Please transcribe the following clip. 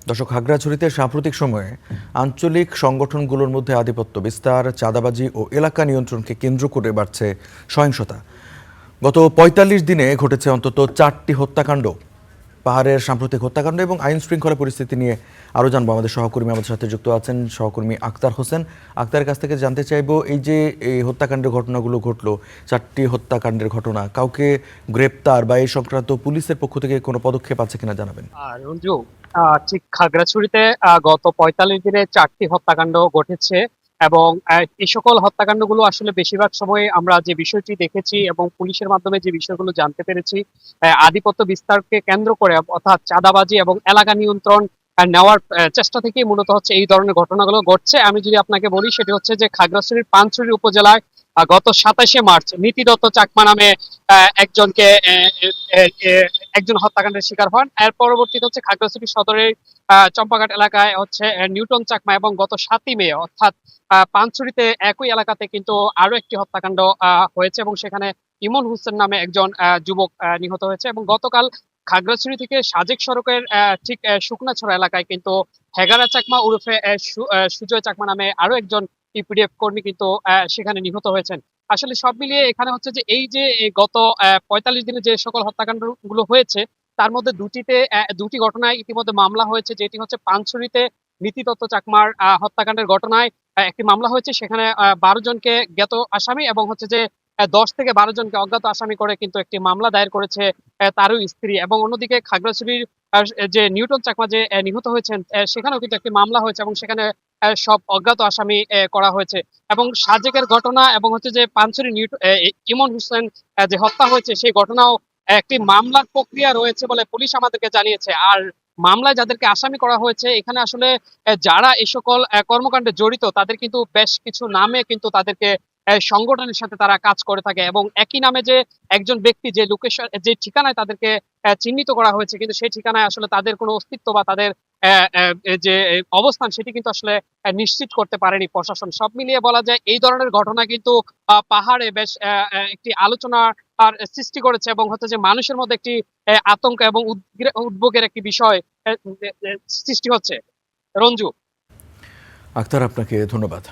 দর্শক, খাগড়াছড়িতে সাম্প্রতিক সময়ে আঞ্চলিক সংগঠনগুলোর মধ্যে আধিপত্য বিস্তার, চাঁদাবাজি ও এলাকা নিয়ন্ত্রণকে কেন্দ্র করে বাড়ছে সহিংসতা। গত ৪৫ দিনে ঘটেছে অন্তত ৪টি হত্যাকাণ্ড। পাহাড়ের সাম্প্রতিক হত্যাকাণ্ড এবং আইন শৃঙ্খলা পরিস্থিতি নিয়ে আরও জানবো। আমাদের সহকর্মী আমাদের সাথে যুক্ত আছেন, সহকর্মী আক্তার হোসেন। আক্তারের কাছ থেকে জানতে চাইবো, এই যে এই হত্যাকাণ্ডের ঘটনাগুলো ঘটলো, ৪টি হত্যাকাণ্ডের ঘটনা, কাউকে গ্রেপ্তার বা এই সংক্রান্ত পুলিশের পক্ষ থেকে কোনো পদক্ষেপ আছে কিনা জানাবেন। রঞ্জু, ঠিক খাগড়াছড়িতে গত ৪৫ দিনে ৪টি হত্যাকাণ্ড ঘটেছে এবং এই সকল হত্যাকাণ্ডগুলো আসলে বেশিরভাগ সময় আমরা যে বিষয়টি দেখেছি এবং পুলিশের মাধ্যমে যে বিষয়গুলো জানতে পেরেছি, আধিপত্য বিস্তারকে কেন্দ্র করে অর্থাৎ চাঁদাবাজি এবং এলাকা নিয়ন্ত্রণ নেওয়ার চেষ্টা থেকেই মূলত হচ্ছে এই ধরনের ঘটনাগুলো ঘটছে। আমি যদি আপনাকে বলি, সেটি হচ্ছে যে খাগড়াছড়ির পানছড়ি উপজেলায় গত ২৭শে মার্চ নীতি দত্ত চাকমা নামে একজনকে একজন হত্যাকাণ্ডের শিকার হন। এর পরবর্তীতে হচ্ছে খাগড়াছড়ি সদরের চম্পাঘাট এলাকায় হচ্ছে নিউটন চাকমা, এবং গত ৭ই মে অর্থাৎ পানছড়িতে একই এলাকাতে কিন্তু আরো একটি হত্যাকাণ্ড হয়েছে এবং সেখানে ইমন হোসেন নামে একজন যুবক নিহত হয়েছে। এবং গতকাল খাগড়াছড়ি থেকে সাজেক সড়কের ঠিক শুকনাছড়া এলাকায় কিন্তু হেগারা চাকমা ওরফে সুজয় চাকমা নামে আরো একজন ইপিডিএফ কর্মী কিন্তু সেখানে নিহত হয়েছেন। আসলে সব মিলিয়ে এখানে হচ্ছে যে এই যে এই গত ৪৫ দিনে যে সকল হত্যাকাণ্ড গুলো হয়েছে, তার মধ্যে দুটি ঘটনায় ইতিমধ্যে মামলা হয়েছে। যেটি হচ্ছে পানছড়িতে নীতি দত্ত চাকমার হত্যাকাণ্ডের ঘটনায় একটি মামলা হয়েছে, সেখানে ১২ জনকে জ্ঞাত আসামি এবং হচ্ছে যে ১০ থেকে ১২ জনকে অজ্ঞাত আসামি করে কিন্তু একটি মামলা দায়ের করেছে তারও স্ত্রী। এবং অন্যদিকে খাগড়াছড়ির যে নিউটন চাকমা যে নিহত হয়েছেন, সেখানেও কিন্তু একটি মামলা হয়েছে এবং সেখানে সব অজ্ঞাত আসামি করা হয়েছে। এবং সাজেকের ঘটনা এবং হচ্ছে যে পানছড়ি ইমন হোসেন যে হত্যা হয়েছে, সেই ঘটনাও একটি মামলার প্রক্রিয়া রয়েছে বলে পুলিশ আমাদেরকে জানিয়েছে। আর মামলায় যাদেরকে আসামি করা হয়েছে, এখানে আসলে যারা এই সকল কর্মকাণ্ডে জড়িত তাদের কিন্তু বেশ কিছু নামে কিন্তু তাদেরকে সংগঠনের সাথে তারা কাজ করে থাকে এবং একই নামে যে একজন ব্যক্তি যে লোকেশন যে ঠিকানায় তাদেরকে চিহ্নিত করা হয়েছে, কিন্তু সেই ঠিকানায় আসলে তাদের কোনো অস্তিত্ব বা তাদের যে অবস্থান সেটি কিন্তু আসলে নিশ্চিত করতে পারেনি প্রশাসন। সব মিলিয়ে বলা যায় এই ধরনের ঘটনা কিন্তু পাহাড়ে বেশ একটি আলোচনা আর সৃষ্টি করেছে এবং হচ্ছে যে মানুষের মধ্যে একটি আতঙ্ক এবং উদ্বেগের একটি বিষয় সৃষ্টি হচ্ছে। রঞ্জু। আক্তার, আপনাকে ধন্যবাদ।